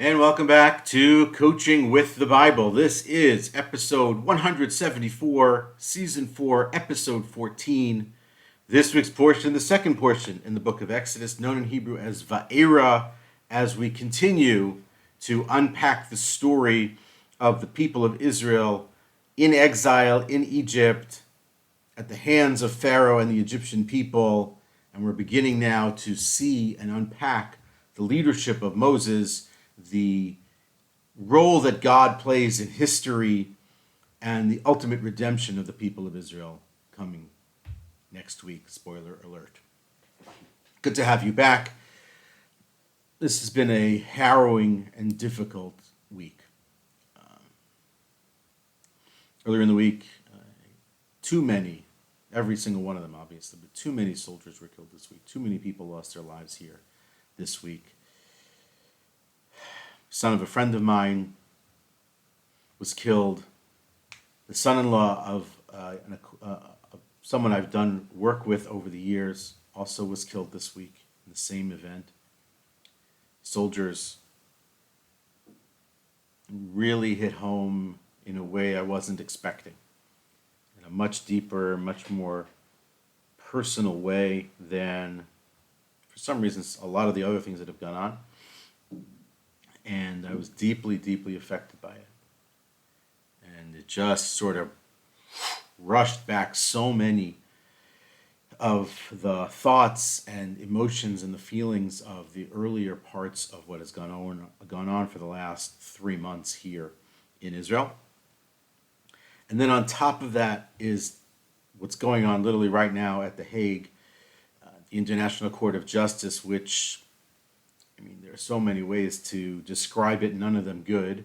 And welcome back to Coaching with the Bible. This is episode 174, season 4, episode 14. This week's portion, the second portion in the book of Exodus, known in Hebrew as Va'era, as we continue to unpack the story of the people of Israel in exile in Egypt at the hands of Pharaoh and the Egyptian people. And we're beginning now to see and unpack the leadership of Moses, the role that God plays in history, and the ultimate redemption of the people of Israel coming next week. Spoiler alert. Good to have you back. This has been a harrowing and difficult week. Earlier in the week, too many, every single one of them obviously, but too many soldiers were killed this week. Too many people lost their lives here this week. Son of a friend of mine was killed. The son-in-law of someone I've done work with over the years also was killed this week in the same event. Soldiers really hit home in a way I wasn't expecting, in a much deeper, much more personal way than, for some reasons, a lot of the other things that have gone on. And I was deeply, deeply affected by it. And it just sort of rushed back so many of the thoughts and emotions and the feelings of the earlier parts of what has gone on for the last 3 months here in Israel. And then on top of that is what's going on literally right now at The Hague, the International Court of Justice, which, there are so many ways to describe it, none of them good.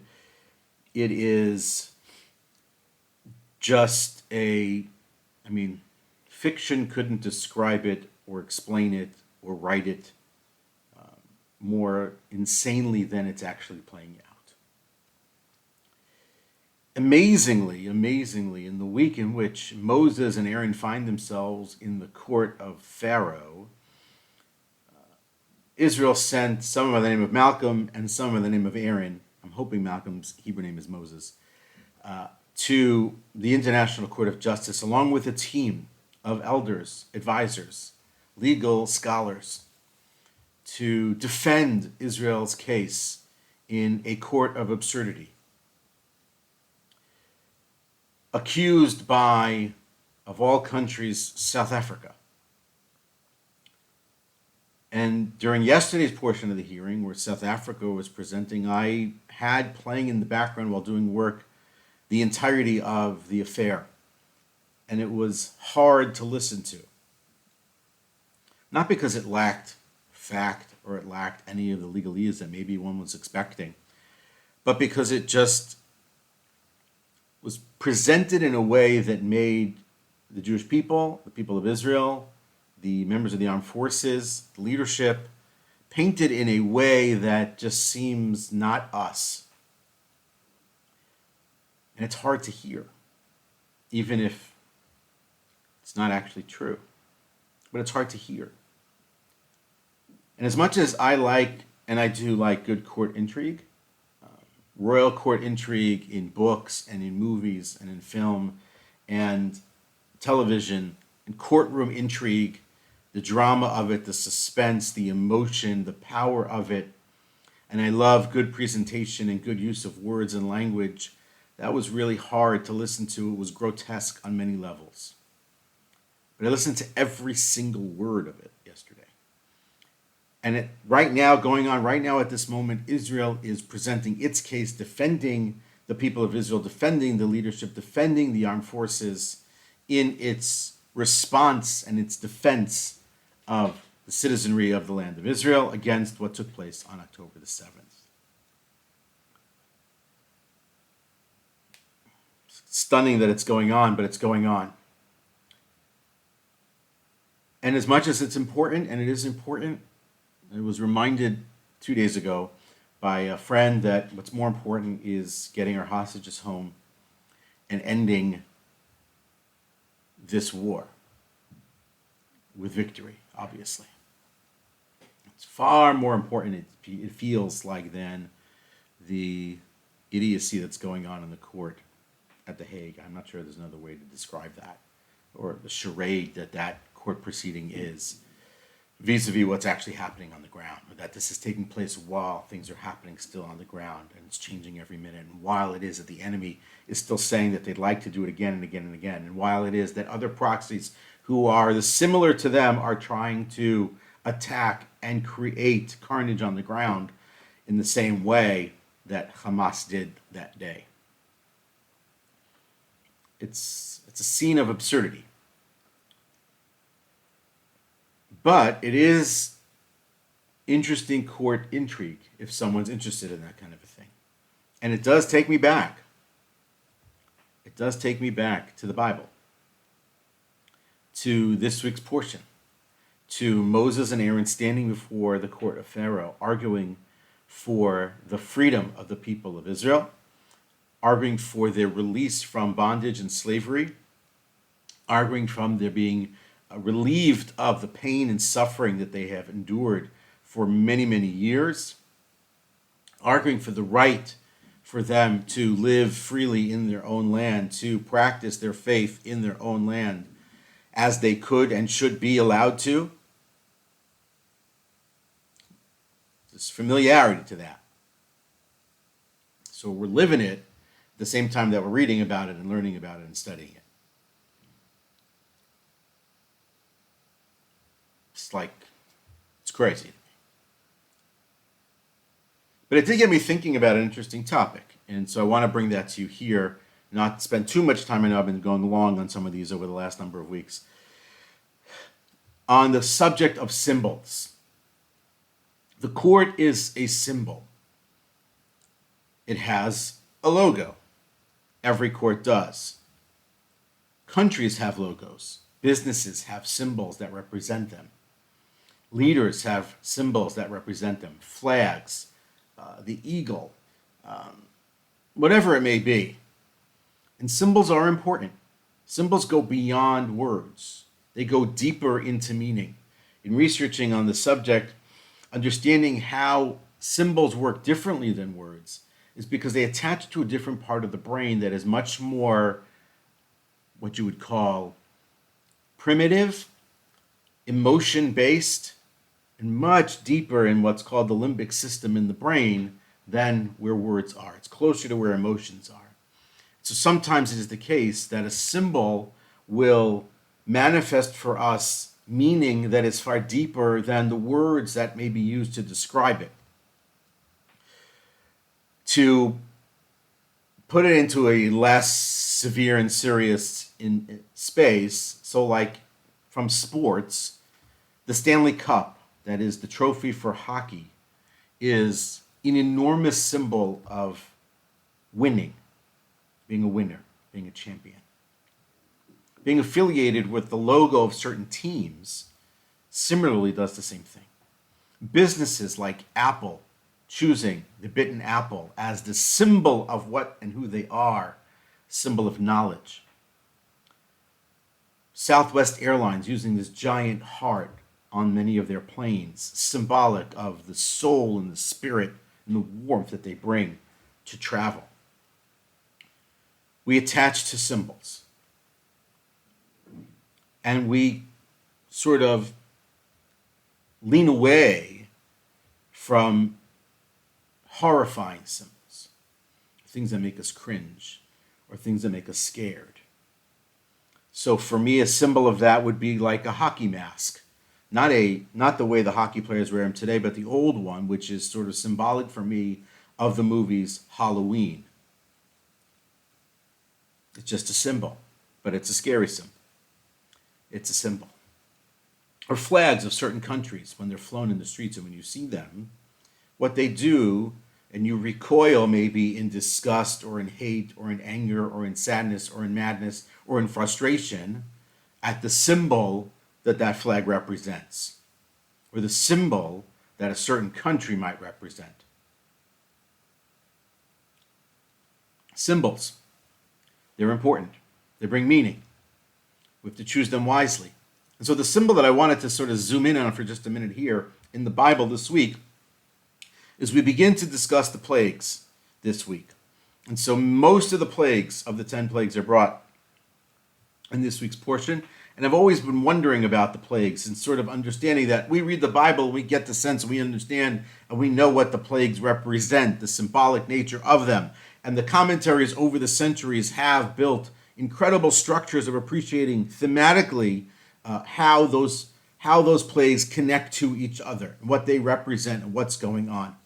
It is just fiction couldn't describe it or explain it or write it more insanely than it's actually playing out. Amazingly, in the week in which Moses and Aaron find themselves in the court of Pharaoh, Israel sent some by the name of Malcolm and some by the name of Aaron. I'm hoping Malcolm's Hebrew name is Moses, to the International Court of Justice, along with a team of elders, advisors, legal scholars, to defend Israel's case in a court of absurdity. Accused by, of all countries, South Africa. And during yesterday's portion of the hearing, where South Africa was presenting, I had playing in the background while doing work the entirety of the affair. And it was hard to listen to. Not because it lacked fact or it lacked any of the legalese that maybe one was expecting, but because it just was presented in a way that made the Jewish people, the people of Israel, the members of the armed forces, the leadership, painted in a way that just seems not us. And it's hard to hear, even if it's not actually true. But it's hard to hear. And as much as I like, and I do like good court intrigue, royal court intrigue in books and in movies and in film and television, and courtroom intrigue, the drama of it, the suspense, the emotion, the power of it. And I love good presentation and good use of words and language. That was really hard to listen to. It was grotesque on many levels. But I listened to every single word of it yesterday. And going on right now at this moment, Israel is presenting its case, defending the people of Israel, defending the leadership, defending the armed forces in its response and its defense of the citizenry of the land of Israel against what took place on October the 7th. It's stunning that it's going on, but it's going on. And as much as it's important, and it is important, I was reminded 2 days ago by a friend that what's more important is getting our hostages home and ending this war with victory, obviously. It's far more important, it feels like, than the idiocy that's going on in the court at The Hague. I'm not sure there's another way to describe that, or the charade that that court proceeding is, vis-a-vis what's actually happening on the ground, or that this is taking place while things are happening still on the ground, and it's changing every minute. And while it is that the enemy is still saying that they'd like to do it again and again and again, and while it is that other proxies who are similar to them are trying to attack and create carnage on the ground in the same way that Hamas did that day. It's a scene of absurdity. But it is interesting court intrigue if someone's interested in that kind of a thing. And it does take me back. It does take me back to the Bible, to this week's portion, to Moses and Aaron standing before the court of Pharaoh, arguing for the freedom of the people of Israel, arguing for their release from bondage and slavery, arguing from their being relieved of the pain and suffering that they have endured for many, many years, arguing for the right for them to live freely in their own land, to practice their faith in their own land as they could and should be allowed to. There's familiarity to that. So we're living it at the same time that we're reading about it and learning about it and studying it. It's crazy. But it did get me thinking about an interesting topic. And so I want to bring that to you here, not spend too much time. I know I've been going long on some of these over the last number of weeks. On the subject of symbols. The court is a symbol. It has a logo. Every court does. Countries have logos. Businesses have symbols that represent them. Leaders have symbols that represent them. Flags, the eagle, whatever it may be. And symbols are important. Symbols go beyond words. They go deeper into meaning. In researching on the subject, understanding how symbols work differently than words is because they attach to a different part of the brain that is much more what you would call primitive, emotion-based, and much deeper in what's called the limbic system in the brain than where words are. It's closer to where emotions are. So sometimes it is the case that a symbol will manifest for us meaning that is far deeper than the words that may be used to describe it. To put it into a less severe and serious in space, so like from sports, the Stanley Cup, that is the trophy for hockey, is an enormous symbol of winning, being a winner, being a champion. Being affiliated with the logo of certain teams similarly does the same thing. Businesses like Apple choosing the bitten apple as the symbol of what and who they are, symbol of knowledge. Southwest Airlines using this giant heart on many of their planes, symbolic of the soul and the spirit and the warmth that they bring to travel. We attach to symbols. And we sort of lean away from horrifying symbols, things that make us cringe or things that make us scared. So for me, a symbol of that would be like a hockey mask. Not the way the hockey players wear them today, but the old one, which is sort of symbolic for me of the movies Halloween. It's just a symbol, but it's a scary symbol. It's a symbol. Or flags of certain countries when they're flown in the streets, and when you see them, what they do, and you recoil maybe in disgust or in hate or in anger or in sadness or in madness or in frustration at the symbol that that flag represents, or the symbol that a certain country might represent. Symbols, they're important. They bring meaning. We have to choose them wisely. And so the symbol that I wanted to sort of zoom in on for just a minute here in the Bible this week is we begin to discuss the plagues. this week. And so most of the plagues of the 10 plagues are brought in this week's portion. And I've always been wondering about the plagues and sort of understanding that we read the Bible, we get the sense, we understand, and we know what the plagues represent, the symbolic nature of them. And the commentaries over the centuries have built incredible structures of appreciating thematically how those plagues connect to each other, what they represent, and what's going on.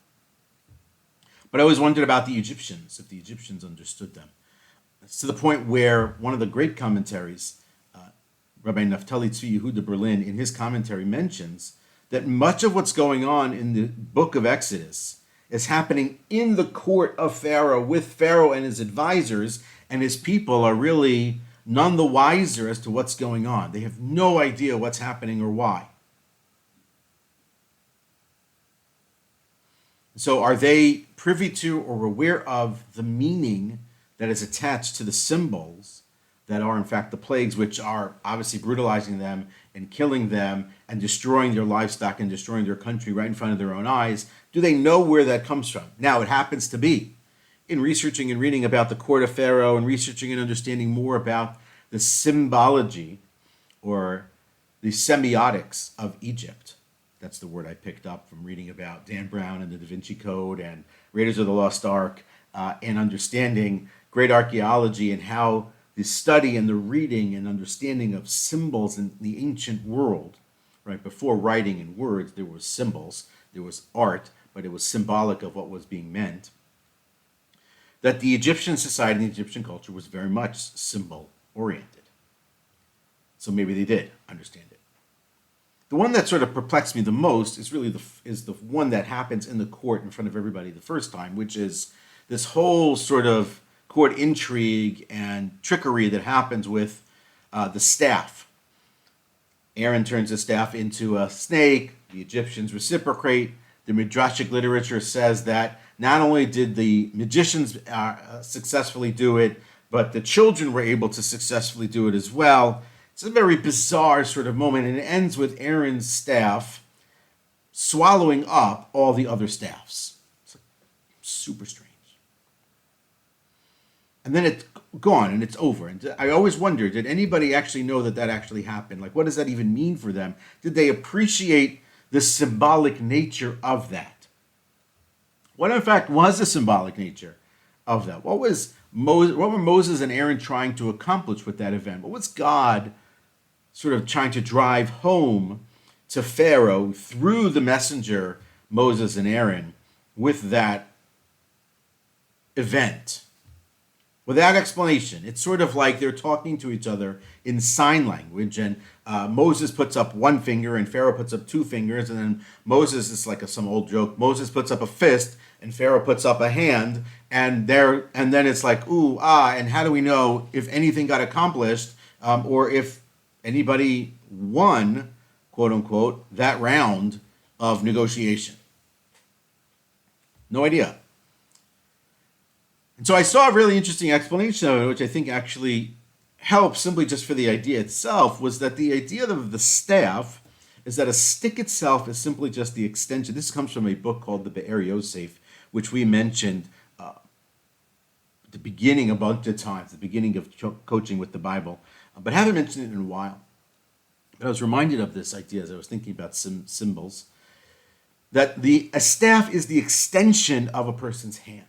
But I always wondered about the Egyptians, if the Egyptians understood them. It's to the point where one of the great commentaries, Rabbi Naftali Tzvi Yehuda Berlin, in his commentary mentions that much of what's going on in the book of Exodus is happening in the court of Pharaoh, with Pharaoh and his advisors, and his people are really none the wiser as to what's going on. They have no idea what's happening or why. So are they privy to or aware of the meaning that is attached to the symbols that are in fact the plagues, which are obviously brutalizing them and killing them and destroying their livestock and destroying their country right in front of their own eyes? Do they know where that comes from? Now, it happens to be, in researching and reading about the court of Pharaoh and researching and understanding more about the symbology or the semiotics of Egypt. That's the word I picked up from reading about Dan Brown and the Da Vinci Code and Raiders of the Lost Ark, and understanding great archaeology and how the study and the reading and understanding of symbols in the ancient world, right? Before writing and words, there was symbols, there was art, but it was symbolic of what was being meant. That the Egyptian society and the Egyptian culture was very much symbol-oriented. So maybe they did understand it. The one that sort of perplexed me the most is really the one that happens in the court in front of everybody the first time, which is this whole sort of court intrigue and trickery that happens with the staff. Aaron turns the staff into a snake. The Egyptians reciprocate. The Midrashic literature says that not only did the magicians successfully do it, but the children were able to successfully do it as well. It's a very bizarre sort of moment, and it ends with Aaron's staff swallowing up all the other staffs. It's like super strange. And then it's gone and it's over. And I always wonder, did anybody actually know that that actually happened? Like, what does that even mean for them? Did they appreciate the symbolic nature of that? What, in fact, was the symbolic nature of that? What were Moses and Aaron trying to accomplish with that event? What was God sort of trying to drive home to Pharaoh through the messenger, Moses and Aaron, with that event? Without explanation. It's sort of like they're talking to each other in sign language, and Moses puts up one finger and Pharaoh puts up two fingers, and then Moses, is like some old joke, Moses puts up a fist and Pharaoh puts up a hand, and then it's like, ooh, ah, and how do we know if anything got accomplished, or if anybody won, quote unquote, that round of negotiation? No idea. And so I saw a really interesting explanation of it, which I think actually helps simply just for the idea itself, was that the idea of the staff is that a stick itself is simply just the extension. This comes from a book called the Be'er Yosef, which we mentioned at the beginning a bunch of times, the beginning of coaching with the Bible, but haven't mentioned it in a while. But I was reminded of this idea as I was thinking about symbols, that a staff is the extension of a person's hand.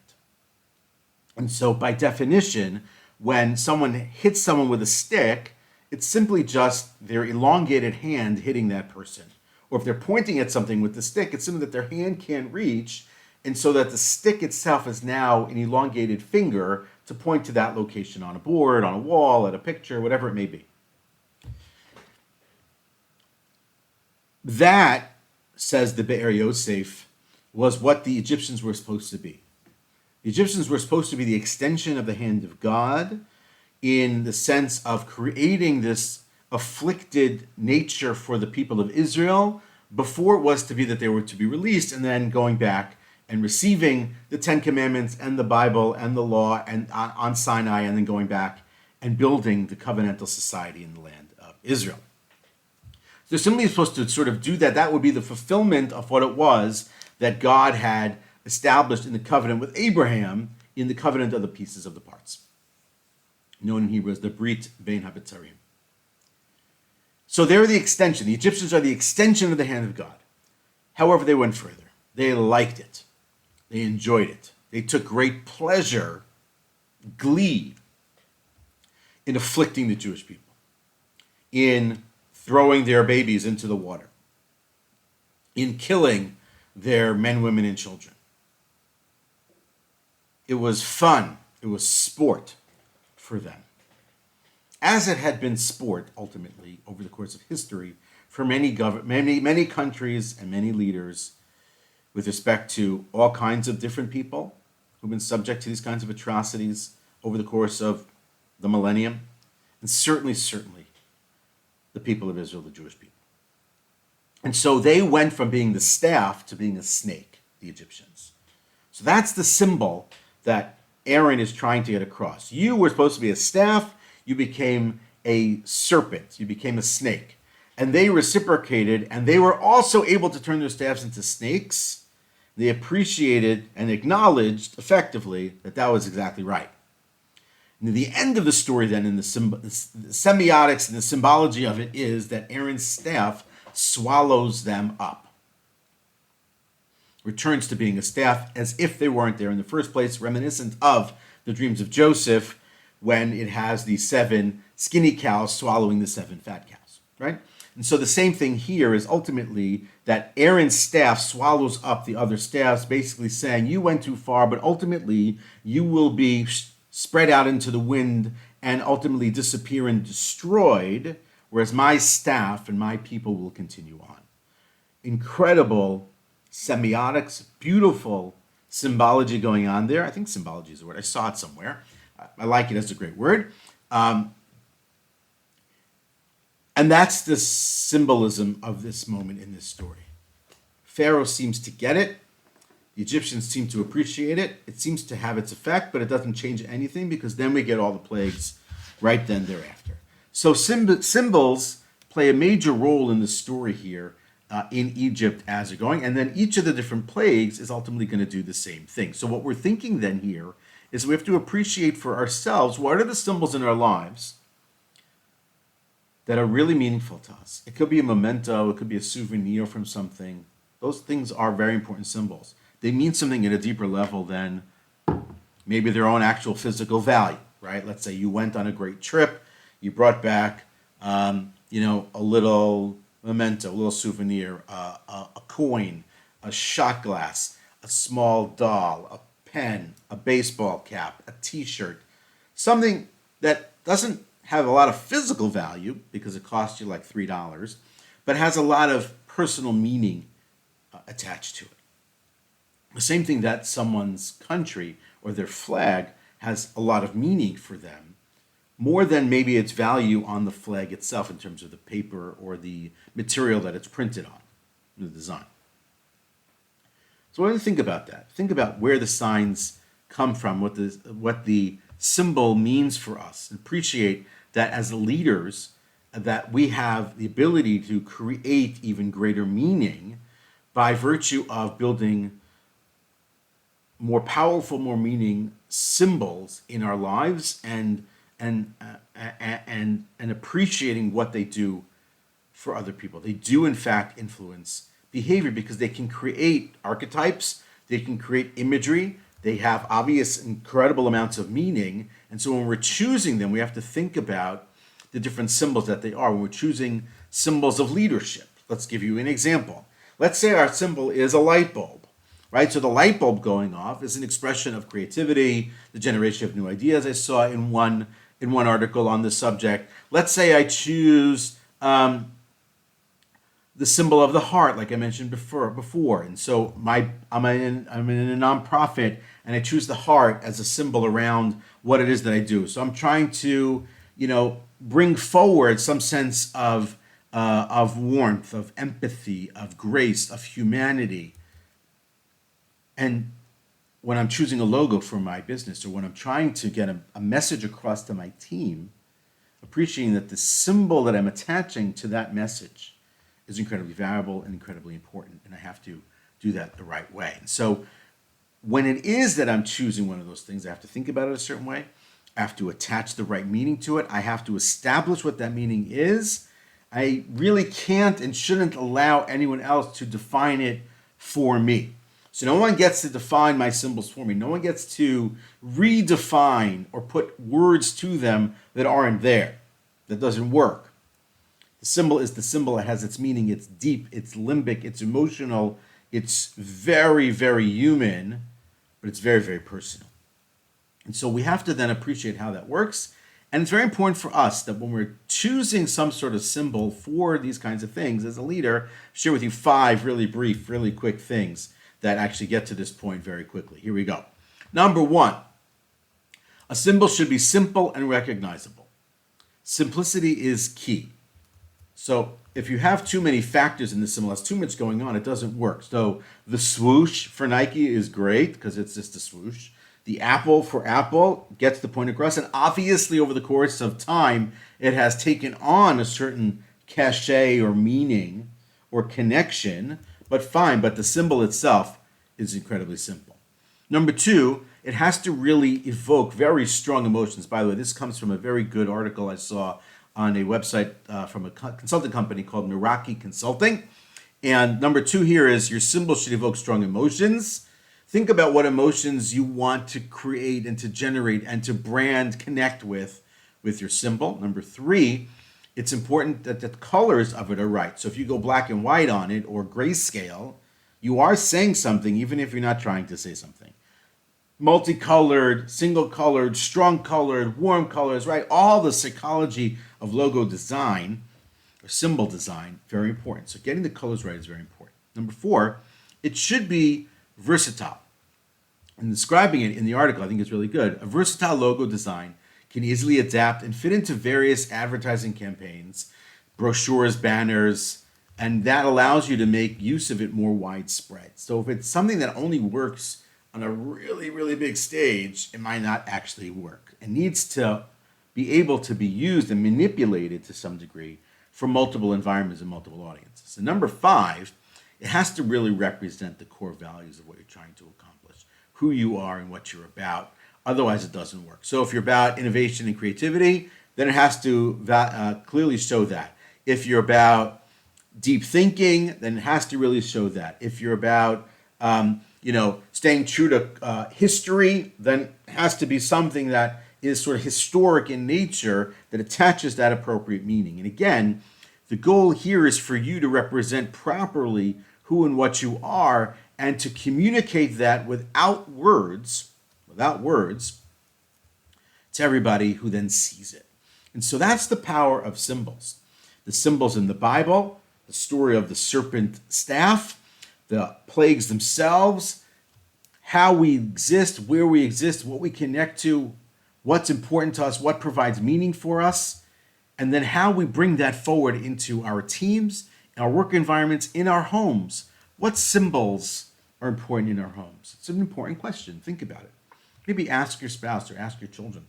And so by definition, when someone hits someone with a stick, it's simply just their elongated hand hitting that person. Or if they're pointing at something with the stick, it's simply that their hand can't reach, and so that the stick itself is now an elongated finger to point to that location on a board, on a wall, at a picture, whatever it may be. That, says the Be'er Yosef, was what the Egyptians were supposed to be. The Egyptians were supposed to be the extension of the hand of God in the sense of creating this afflicted nature for the people of Israel before it was to be that they were to be released, and then going back and receiving the Ten Commandments and the Bible and the law and on Sinai, and then going back and building the covenantal society in the land of Israel. So somebody is supposed to sort of do that. That would be the fulfillment of what it was that God had established in the covenant with Abraham in the covenant of the pieces of the parts, known in Hebrew as the Brit Bein HaBetzarim. So they're the extension. The Egyptians are the extension of the hand of God. However, they went further. They liked it. They enjoyed it. They took great pleasure, glee, in afflicting the Jewish people, in throwing their babies into the water, in killing their men, women, and children. It was fun. It was sport for them. As it had been sport, ultimately, over the course of history, for many countries and many leaders, with respect to all kinds of different people who've been subject to these kinds of atrocities over the course of the millennium, and certainly, the people of Israel, the Jewish people. And so they went from being the staff to being a snake, the Egyptians. So that's the symbol that Aaron is trying to get across. You were supposed to be a staff, you became a serpent, you became a snake. And they reciprocated, and they were also able to turn their staffs into snakes. They appreciated and acknowledged effectively that that was exactly right. And the end of the story then, in the semiotics and the symbology of it, is that Aaron's staff swallows them up. Returns to being a staff as if they weren't there in the first place, reminiscent of the dreams of Joseph when it has the 7 skinny cows swallowing the 7 fat cows, right? And so the same thing here is ultimately that Aaron's staff swallows up the other staffs, basically saying, you went too far, but ultimately you will be spread out into the wind and ultimately disappear and destroyed, whereas my staff and my people will continue on. Incredible semiotics, beautiful symbology going on there. I think symbology is a word. I saw it somewhere. I like it as a great word. And that's the symbolism of this moment in this story. Pharaoh seems to get it. The Egyptians seem to appreciate it. It seems to have its effect, but it doesn't change anything because then we get all the plagues right then thereafter. So symbols play a major role in the story here in Egypt as they're going. And then each of the different plagues is ultimately going to do the same thing. So what we're thinking then here is we have to appreciate for ourselves what are the symbols in our lives that are really meaningful to us. It could be a memento, it could be a souvenir from something. Those things are very important symbols. They mean something at a deeper level than maybe their own actual physical value, right? Let's say you went on a great trip, you brought back, a little memento, a little souvenir, a coin, a shot glass, a small doll, a pen, a baseball cap, a t-shirt, something that doesn't have a lot of physical value because it costs you like $3, but has a lot of personal meaning attached to it. The same thing that someone's country or their flag has a lot of meaning for them, more than maybe its value on the flag itself in terms of the paper or the material that it's printed on, the design. So what do you think about that? Think about where the signs come from, what the symbol means for us, and appreciate that as leaders, that we have the ability to create even greater meaning by virtue of building more powerful, more meaning symbols in our lives and appreciating what they do for other people. They do, in fact, influence behavior because they can create archetypes, they can create imagery, they have obvious, incredible amounts of meaning. And so when we're choosing them, we have to think about the different symbols that they are. When we're choosing symbols of leadership, let's give you an example. Let's say our symbol is a light bulb, right? So the light bulb going off is an expression of creativity, the generation of new ideas. I saw in one article on this subject. Let's say I choose the symbol of the heart, like I mentioned before. And so I'm in a nonprofit, and I choose the heart as a symbol around what it is that I do. So I'm trying to, bring forward some sense of warmth, of empathy, of grace, of humanity. And when I'm choosing a logo for my business, or when I'm trying to get a message across to my team, appreciating that the symbol that I'm attaching to that message is incredibly valuable and incredibly important, and I have to do that the right way. And so when it is that I'm choosing one of those things, I have to think about it a certain way. I have to attach the right meaning to it. I have to establish what that meaning is. I really can't and shouldn't allow anyone else to define it for me. So no one gets to define my symbols for me. No one gets to redefine or put words to them that aren't there. That doesn't work. The symbol is the symbol. It has its meaning. It's deep. It's limbic. It's emotional. It's very, very human, but it's very, very personal. And so we have to then appreciate how that works. And it's very important for us that when we're choosing some sort of symbol for these kinds of things, as a leader, share with you 5 really brief, really quick things that actually get to this point very quickly. Here we go. Number 1, a symbol should be simple and recognizable. Simplicity is key. So if you have too many factors in the symbol, that's too much going on, it doesn't work. So the swoosh for Nike is great because it's just a swoosh. The apple for Apple gets the point across. And obviously over the course of time, it has taken on a certain cachet or meaning or connection, but fine. But the symbol itself is incredibly simple. Number 2, it has to really evoke very strong emotions. By the way, this comes from a very good article I saw on a website from a consulting company called Meraki Consulting. And number 2 here is your symbol should evoke strong emotions. Think about what emotions you want to create and to generate and to brand, connect with your symbol. Number 3, it's important that the colors of it are right. So if you go black and white on it or grayscale, you are saying something even if you're not trying to say something. Multicolored, single-colored, strong-colored, warm colors, right? All the psychology of logo design or symbol design, very important. So getting the colors right is very important. Number 4, it should be versatile. And describing it in the article, I think is really good. A versatile logo design can easily adapt and fit into various advertising campaigns, brochures, banners, and that allows you to make use of it more widespread. So if it's something that only works on a really, really big stage, it might not actually work. It needs to be able to be used and manipulated to some degree for multiple environments and multiple audiences. And number 5, it has to really represent the core values of what you're trying to accomplish, who you are and what you're about. Otherwise, it doesn't work. So if you're about innovation and creativity, then it has to clearly show that. If you're about deep thinking, then it has to really show that. If you're about staying true to history, then it has to be something that is sort of historic in nature that attaches that appropriate meaning. And again, the goal here is for you to represent properly who and what you are and to communicate that without words to everybody who then sees it. And so that's the power of symbols. The symbols in the Bible, the story of the serpent staff, the plagues themselves, how we exist, where we exist, what we connect to, what's important to us, what provides meaning for us, and then how we bring that forward into our teams, our work environments, in our homes. What symbols are important in our homes? It's an important question. Think about it. Maybe ask your spouse or ask your children.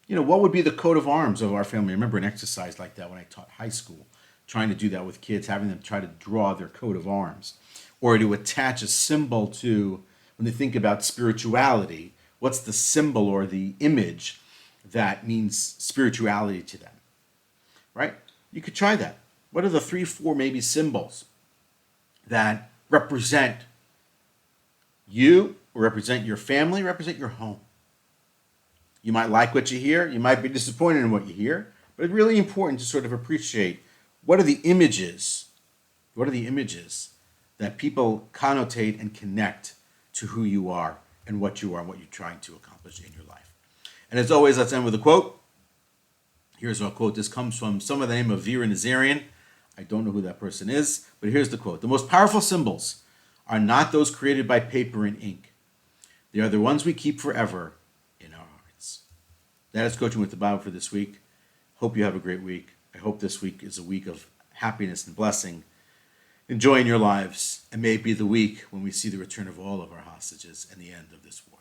What would be the coat of arms of our family? I remember an exercise like that when I taught high school, trying to do that with kids, having them try to draw their coat of arms or to attach a symbol to, when they think about spirituality, what's the symbol or the image that means spirituality to them, right? You could try that. What are the 3, 4 maybe symbols that represent you, or represent your family, represent your home? You might like what you hear. You might be disappointed in what you hear. But it's really important to sort of appreciate what are the images that people connotate and connect to who you are and what you are and what you're trying to accomplish in your life. And as always, let's end with a quote. Here's our quote. This comes from someone by the name of Vera Nazarian. I don't know who that person is, but here's the quote. The most powerful symbols are not those created by paper and ink. They are the ones we keep forever in our hearts. That is Coaching with the Bible for this week. Hope you have a great week. I hope this week is a week of happiness and blessing. Enjoy in your lives, and may it be the week when we see the return of all of our hostages and the end of this war.